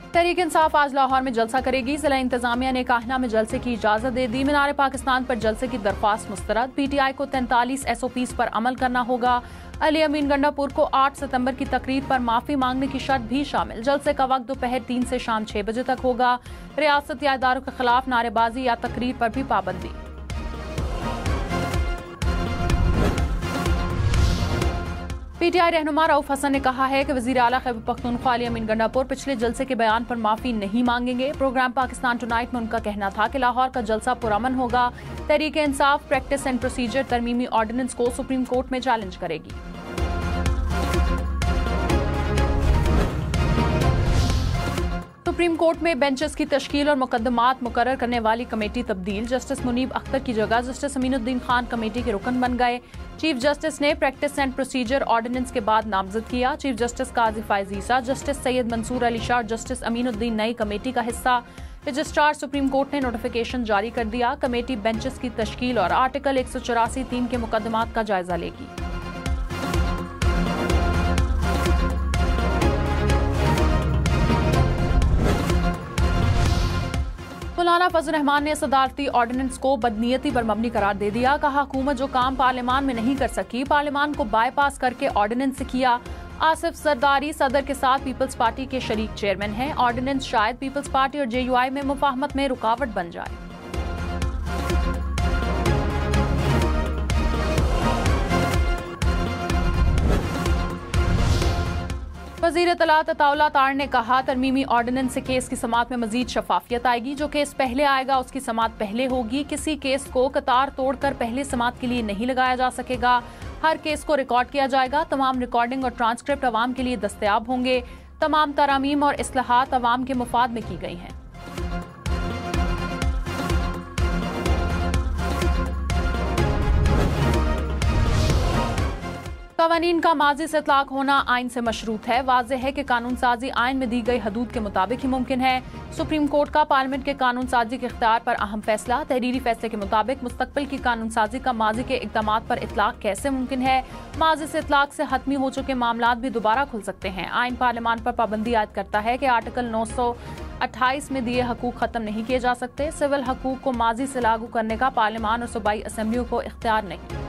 तहरीक इंसाफ आज लाहौर में जलसा करेगी। जिला इंतजामिया ने काहना में जलसे की इजाजत दे दी। मीनार पाकिस्तान पर जलसे की दरख्वास्त मुस्तरद। पीटीआई को 43 SOPs पर अमल करना होगा। अली अमीन गंडापुर को 8 सितंबर की तकरीर पर माफी मांगने की शर्त भी शामिल। जलसे का वक्त दोपहर 3 से शाम 6 बजे तक होगा। रियासत या इदारों के खिलाफ नारेबाजी या तकरीर पर भी पाबंदी। पीटीआई रहनुमा रऊफ हसन ने कहा है कि वजीर आला खैबर पख्तूनख्वा अली अमीन गंडापुर पिछले जलसे के बयान पर माफी नहीं मांगेंगे। प्रोग्राम पाकिस्तान टुनाइट में उनका कहना था कि लाहौर का जलसा पुरअमन होगा। Tehreek Insaf practice and procedure तरमीमी ordinance को सुप्रीम कोर्ट में चैलेंज करेगी। सुप्रीम कोर्ट में बेंचेस की तश्कील और मुकदमात मुकर्रर करने वाली कमेटी तब्दील। जस्टिस मुनीब अख्तर की जगह जस्टिस अमीनुद्दीन खान कमेटी के रुकन बन गए। चीफ जस्टिस ने प्रैक्टिस एंड प्रोसीजर ऑर्डिनेंस के बाद नामजद किया। चीफ जस्टिस काजी फायज ईसा, जस्टिस सैयद मंसूर अली शाह और जस्टिस अमीनुद्दीन नई कमेटी का हिस्सा। रजिस्ट्रार सुप्रीम कोर्ट ने नोटिफिकेशन जारी कर दिया। कमेटी बेंचेस की तश्कील और आर्टिकल 184(3) के मुकदमात का जायजा लेगी। मौलाना फजल रहमान ने सदारती ऑर्डिनेंस को बदनीयती पर मबनी करार दे दिया। कहा, हुकूमत जो काम पार्लियामान में नहीं कर सकी, पार्लियामान को बाईपास करके ऑर्डिनेंस से किया। आसिफ सरदारी सदर के साथ पीपल्स पार्टी के शरीक चेयरमैन हैं। ऑर्डिनेंस शायद पीपल्स पार्टी और JUI में मुफाहमत में रुकावट बन जाए। वज़ीर इत्तलात अताउल्लाह तार ने कहा, तरमीमी ऑर्डिनेंस से केस की समाअत में मजीद शफाफियत आएगी। जो केस पहले आएगा उसकी समाअत पहले होगी। किसी केस को कतार तोड़कर पहले समाअत के लिए नहीं लगाया जा सकेगा। हर केस को रिकॉर्ड किया जाएगा। तमाम रिकॉर्डिंग और ट्रांसक्रिप्ट अवाम के लिए दस्तयाब होंगे। तमाम तरामीम और इस्लाहात अवाम के मुफाद में की गई हैं। कवानीन का माजी से इतलाक होना आइन से मशरूत है। वाज़ेह है कि कानून साजी आइन में दी गई हदूद के मुताबिक ही मुमकिन है। सुप्रीम कोर्ट का पार्लियामेंट के कानून साजी के इख्तियार पर अहम फैसला। तहरीरी फैसले के मुताबिक मुस्तकबिल की कानून साजी का माजी के इक़दामात पर इतलाक कैसे मुमकिन है। माजी से इतलाक से हतमी हो चुके मामलात भी दोबारा खुल सकते हैं। आइन पार्लियामान पर पाबंदी आयद करता है कि आर्टिकल 928 में दिए हकूक खत्म नहीं किए जा सकते। सिविल हकूक को माजी से लागू करने का पार्लियामान और सूबाई असम्बलियों को इख्तियार नहीं।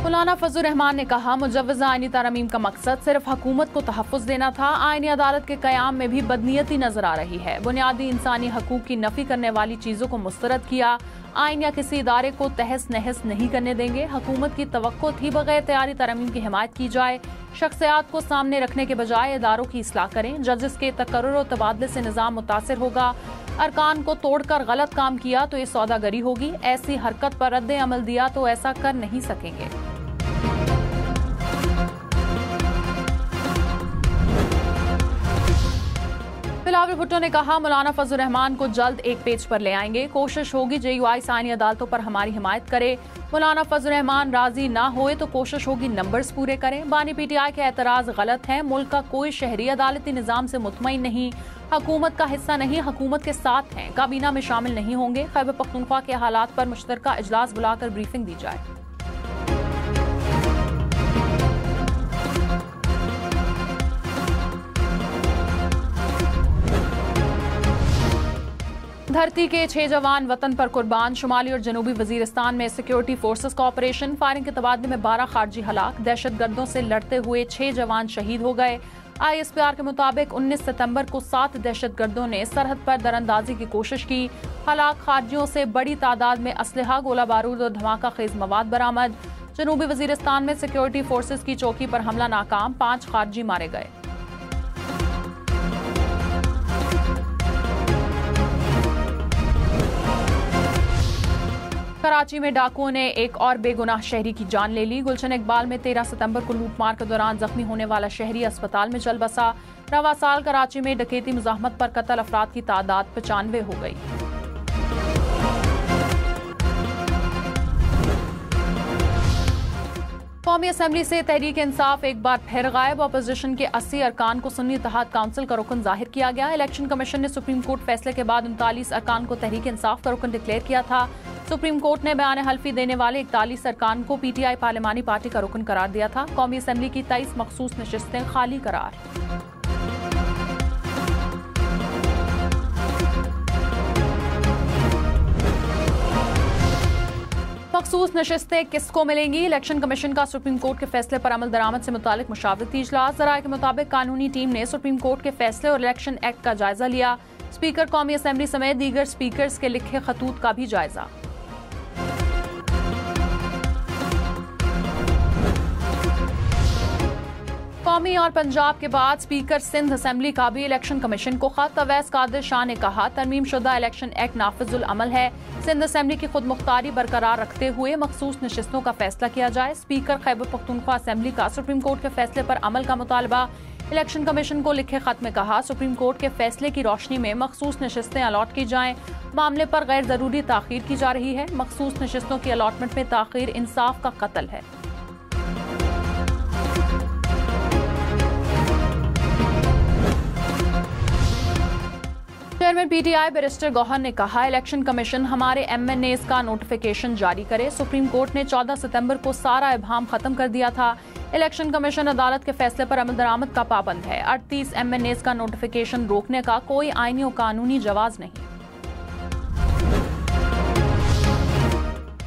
मौलाना फजल रहमान ने कहा, मुजव्वज़ा आईनी तरमीम का मकसद सिर्फ हुकूमत को तहफ़्फ़ुज़ देना था। आईनी अदालत के क़याम में भी बदनीयती नजर आ रही है। बुनियादी इंसानी हकूक़ की नफ़ी करने वाली चीज़ों को मुस्तरद किया। आइन या किसी इदारे को तहस नहस नहीं करने देंगे। हुकूमत की तवक्को थी बगैर तैयारी तरमीम की हिमायत की जाए। शख्सियात को सामने रखने के बजाय इदारों की इस्लाह करें। जजेस के तकर्रुर और तबादले से निज़ाम मुतासिर होगा। अरकान को तोड़कर गलत काम किया तो ये सौदागरी होगी। ऐसी हरकत पर रद्द अमल दिया तो ऐसा कर नहीं सकेंगे। बिलावल भुट्टो ने कहा, मौलाना फजल रहमान को जल्द एक पेज पर ले आएंगे। कोशिश होगी JUI साइनी अदालतों पर हमारी हिमायत करे। मौलाना फजल रहमान राजी ना होए तो कोशिश होगी नंबर्स पूरे करें। बानी PTI के एतराज गलत हैं। मुल्क का कोई शहरी अदालती निजाम से मुतमईन नहीं, हुकूमत का हिस्सा नहीं, हुकूमत के साथ हैं, काबीना में शामिल नहीं होंगे। खैबर पख्तूनख्वा के हालात पर मुश्तरका इजलास बुलाकर ब्रीफिंग दी जाए। धरती के 6 जवान वतन पर कुर्बान। शुमाली और जनूबी वजीरिस्तान में सिक्योरिटी फोर्सेस का ऑपरेशन। फायरिंग के तबादले में 12 खारजी हलाक। दहशतगर्दों से लड़ते हुए 6 जवान शहीद हो गए। ISPR के मुताबिक 19 सितंबर को 7 दहशतगर्दों ने सरहद पर दरअंदाजी की कोशिश की। हलाक खारजियों से बड़ी तादाद में असलहा, गोला बारूद और धमाका खेज मवाद बरामद। जनूबी वजीरिस्तान में सिक्योरिटी फोर्सेस की चौकी पर हमला नाकाम। 5 खारजी मारे गए। कराची में डाकुओं ने एक और बेगुनाह शहरी की जान ले ली। गुलशन इकबाल में 13 सितंबर को लूटमार के दौरान जख्मी होने वाला शहरी अस्पताल में चल बसा। रवा साल कराची में डकैती मुज़ाहमत पर कत्ल अफराद की तादाद 95 हो गई। कौमी असेंबली से तहरीक इंसाफ एक बार फिर गायब। अपोजिशन के 80 अरकान को सुन्नी इत्तेहाद काउंसिल का रुकन जाहिर किया गया। इलेक्शन कमीशन ने सुप्रीम कोर्ट फैसले के बाद 39 अरकान को तहरीक इंसाफ का रुकन डिक्लेयर किया था। सुप्रीम कोर्ट ने बयान हल्फी देने वाले 41 अरकान को पीटीआई पार्लिमानी पार्टी का रुकन करार दिया था। कौमी असेंबली की 23 मखसूस नशिस्तें खाली करार। मखसूस नशिस्तें किसको मिलेंगी? इलेक्शन कमीशन का सुप्रीम कोर्ट के फैसले पर अमल दरामद से मुतालिक मुशावरती इजलास। ज़राए के मुताबिक कानूनी टीम ने सुप्रीम कोर्ट के फैसले और इलेक्शन एक्ट का जायजा लिया। स्पीकर कौमी असेंबली समेत दीगर स्पीकर्स के लिखे खतूत का भी जायजा। कौमी और पंजाब के बाद स्पीकर सिंध असेंबली का भी इलेक्शन कमीशन को खत। अवैस कादिर शाह ने कहा, तरमीम शुदा इलेक्शन एक्ट नाफिजुल अमल है। सिंध असेंबली की खुद मुख्तारी बरकरार रखते हुए मखसूस नशिस्तों का फैसला किया जाए। स्पीकर खैबर पख्तूनख्वा असेंबली का सुप्रीम कोर्ट के फैसले पर अमल का मुतालबा। इलेक्शन कमीशन को लिखे खत में कहा, सुप्रीम कोर्ट के फैसले की रोशनी में मखसूस नशिस्तें अलॉट की जाएं। मामले पर गैर जरूरी ताखीर की जा रही है। मखसूस नशिस्तों की अलॉटमेंट में ताखीर इंसाफ का कत्ल है। चेयरमैन पीटीआई बैरिस्टर गौहर ने कहा, इलेक्शन कमीशन हमारे एमएनएस का नोटिफिकेशन जारी करे। सुप्रीम कोर्ट ने 14 सितंबर को सारा इब्हाम खत्म कर दिया था। इलेक्शन कमीशन अदालत के फैसले पर अमल दरामद का पाबंद है। 38 एमएनएस का नोटिफिकेशन रोकने का कोई आईनी और कानूनी जवाज नहीं।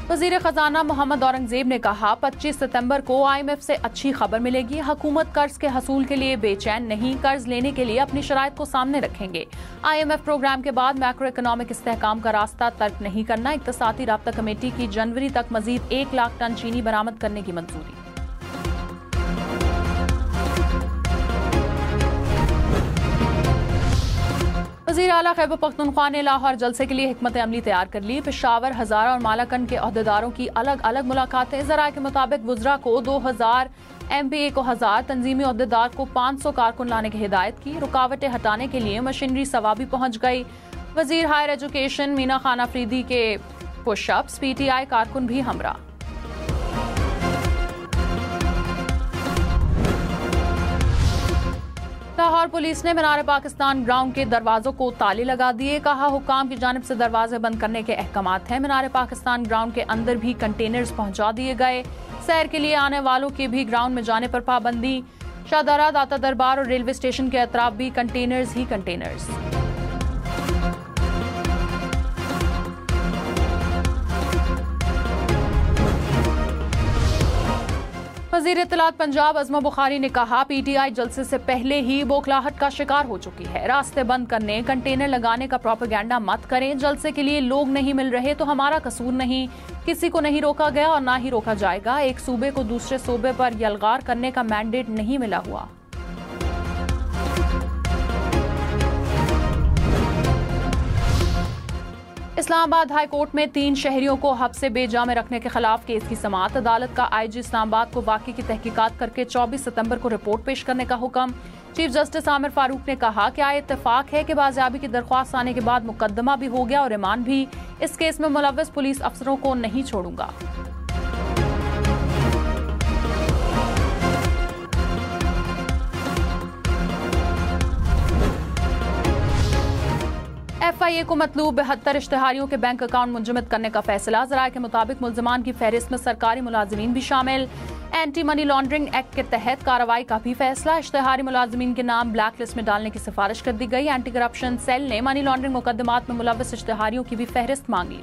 वजीर खजाना मोहम्मद औरंगजेब ने कहा, 25 सितंबर को IMF से अच्छी खबर मिलेगी। हुकूमत कर्ज के हसूल के लिए बेचैन नहीं, कर्ज लेने के लिए अपनी शराइत को सामने रखेंगे। IMF प्रोग्राम के बाद मैक्रो इकोनॉमिक इस्तेहकाम का रास्ता तर्क नहीं करना। इक्तसादी राब्ता कमेटी की जनवरी तक मजीद 1 लाख टन चीनी बरामद करने की मंजूरी। वज़ीर आला खैबर पख्तूनख्वा ने लाहौर जलसे के लिए हिकमत अमली तैयार कर ली। पेशावर, हज़ारा और मालाकंड के अहदेदारों की अलग अलग मुलाकातें। ज़राए के मुताबिक वुज़रा को 2000, MPA को 1000, तंजीमी अहदेदार को 500 कारकुन लाने की हिदायत की। रुकावटें हटाने के लिए मशीनरी सवाबी पहुंच गई। वज़ीर हायर एजुकेशन मीना खान अफरीदी के पुशअप्स, PTI कारकुन भी हमरा। लाहौर पुलिस ने मीनार पाकिस्तान ग्राउंड के दरवाजों को ताले लगा दिए। कहा, हुकाम की जानिब से दरवाजे बंद करने के अहकामात हैं। मीनार पाकिस्तान ग्राउंड के अंदर भी कंटेनर्स पहुंचा दिए गए। सैर के लिए आने वालों के भी ग्राउंड में जाने पर पाबंदी। शाहदारा, दाता दरबार और रेलवे स्टेशन के अतराफ भी कंटेनर्स ही कंटेनर्स। वज़ीर इत्तलात पंजाब अज़मा बुखारी ने कहा, PTI जलसे से पहले ही बौखलाहट का शिकार हो चुकी है। रास्ते बंद करने, कंटेनर लगाने का प्रोपेगेंडा मत करें। जलसे के लिए लोग नहीं मिल रहे तो हमारा कसूर नहीं। किसी को नहीं रोका गया और ना ही रोका जाएगा। एक सूबे को दूसरे सूबे पर यलगार करने का मैंडेट नहीं मिला हुआ। इस्लामाबाद हाई कोर्ट में 3 शहरियों को हब्स से बेजा में रखने के खिलाफ केस की समाअत। अदालत का IG इस्लामाबाद को वाक़े की तहकीकात करके 24 सितंबर को रिपोर्ट पेश करने का हुक्म। चीफ जस्टिस आमिर फारूक ने कहा, क्या इत्तेफाक है कि बाजियाबी की दरख्वास्त आने के बाद मुकदमा भी हो गया और रिमांड भी। इस केस में मुलव्वस पुलिस अफसरों को नहीं छोड़ूंगा। FIA को मतलूब 72 इश्तिहारियों के बैंक अकाउंट मुंजमद करने का फैसला। ज़राए के मुताबिक मुल्ज़मान की फहरिस्त में सरकारी मुलाजिमीन भी शामिल। एंटी मनी लॉन्ड्रिंग एक्ट के तहत कार्रवाई का भी फैसला। इश्तिहारी मुलाजिमीन के नाम ब्लैक लिस्ट में डालने की सिफारिश कर दी गई। एंटी करप्शन सेल ने मनी लॉन्ड्रिंग मुकदमात में मुलव्वस इश्तिहारियों की भी फहरिस्त मांगी।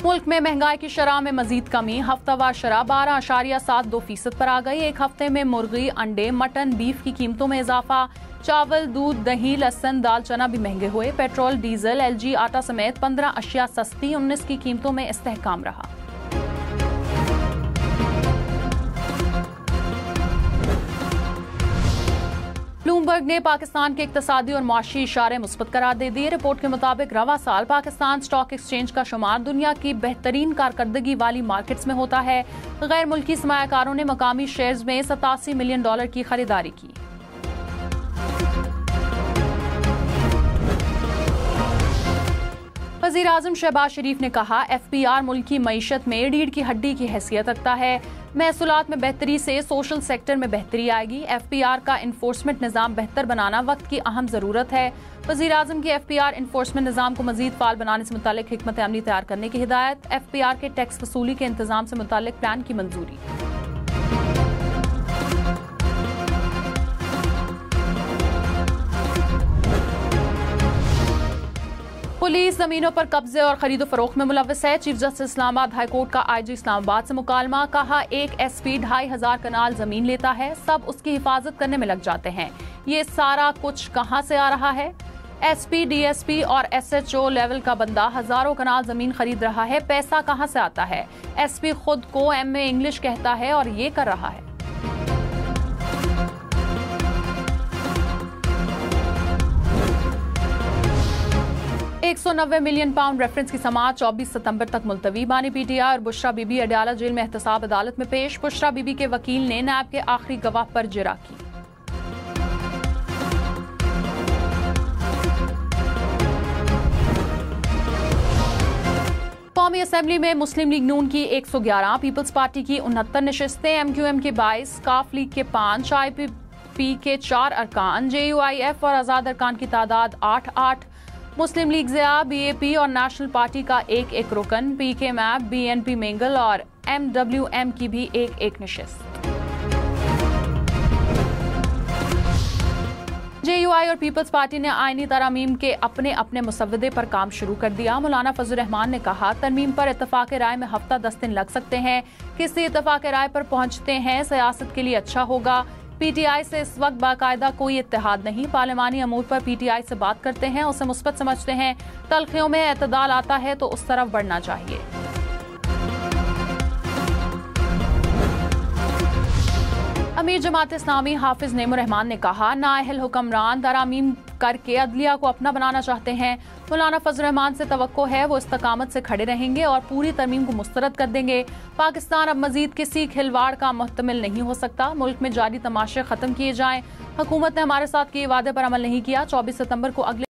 मुल्क में महंगाई की शरह में मजीद कमी। हफ्तावार शरह 12.72% पर आ गई। एक हफ्ते में मुर्गी, अंडे, मटन, बीफ की कीमतों में इजाफा। चावल, दूध, दही, लहसुन, दाल, चना भी महंगे हुए। पेट्रोल, डीजल, LG, आटा समेत 15 अशिया सस्ती। 19 की कीमतों में इस्तेहकाम रहा। ब्लूमबर्ग ने पाकिस्तान के इक्तसादी और मुआशी इशारे मुस्बत करार दे दिए। रिपोर्ट के मुताबिक रवा साल पाकिस्तान स्टॉक एक्सचेंज का शुमार दुनिया की बेहतरीन कारकर्दगी वाली मार्केट्स में होता है। गैर मुल्की सरमायाकारों ने मकामी शेयर्स में $87 मिलियन की खरीदारी की। वज़ीर आज़म शहबाज शरीफ ने कहा, FPR मुल्क की मईशत में रीढ़ की हड्डी की हैसियत रखता है। महसूलात में बेहतरी से सोशल सेक्टर में बेहतरी आएगी। FPR का इन्फोर्समेंट निज़ाम बेहतर बनाना वक्त की अहम ज़रूरत है। वज़ीर आज़म की FPR इन्फोर्समेंट निज़ाम को मज़ीद फाल बनाने से मुतालिक हिकमत अमली तैयार करने की हिदायत। FPR के टैक्स वसूली के इंतजाम से मुतालिक प्लान की मंजूरी। पुलिस जमीनों पर कब्जे और खरीदो फरोख्त में मुलव्वस है। Chief justice Islamabad high court का IG इस्लामाबाद से मुकालमा। कहा, एक SP 2500 कनाल जमीन लेता है, सब उसकी हिफाजत करने में लग जाते हैं। ये सारा कुछ कहां से आ रहा है? SP, DSP और SHO लेवल का बंदा हजारों कनाल जमीन खरीद रहा है, पैसा कहां से आता है? SP खुद को MA इंग्लिश कहता है और ये कर रहा है। £190 मिलियन रेफरेंस की समाअत 24 सितंबर तक मुलतवी। बानी PTI और बुशरा बीबी अडयाला जेल में एहतसाब अदालत में पेश। बुशरा बीबी के वकील ने नैब के आखिरी गवाह पर जिरा की। कौमी असेंबली में मुस्लिम लीग नून की 111, पीपल्स पार्टी की 69 नशिस्तें, MQM के 22, काफ लीग के 5, IPP के 4 अरकान, JUIF और आज़ाद अरकान की तादाद 8-8। मुस्लिम लीग ज़िया, BAP और नेशनल पार्टी का एक रुकन, PK मैप, BNP मेंगल और MWM की भी एक नशिस्त। JUI और पीपल्स पार्टी ने आईनी तरमीम के अपने अपने मुसव्वदे पर काम शुरू कर दिया। मौलाना फजल रहमान ने कहा, तरमीम पर इत्तफाक राय में हफ्ता 10 दिन लग सकते हैं। किसी इत्तफाक राय पर पहुंचते हैं, सियासत के लिए अच्छा होगा। PTI से इस वक्त बाकायदा कोई इत्तेहाद नहीं। पार्लिमानी अमूर पर PTI से बात करते हैं, उसे मुस्बत समझते हैं। तलखियों में एतदाल आता है तो उस तरफ बढ़ना चाहिए। अमीर जमात इस्लामी हाफिज नेमुर रहमान ने कहा, नाअहल हुक्मरान तरामीम करके अदलिया को अपना बनाना चाहते हैं। मौलाना फजल रहमान से तवक्को है वो इस्तकामत से खड़े रहेंगे और पूरी तरमीम को मुस्तरद कर देंगे। पाकिस्तान अब मजीद किसी खिलवाड़ का मुहतमिल नहीं हो सकता। मुल्क में जारी तमाशे खत्म किए जाएं। हुकूमत ने हमारे साथ किए वादे पर अमल नहीं किया। 24 सितंबर को अगले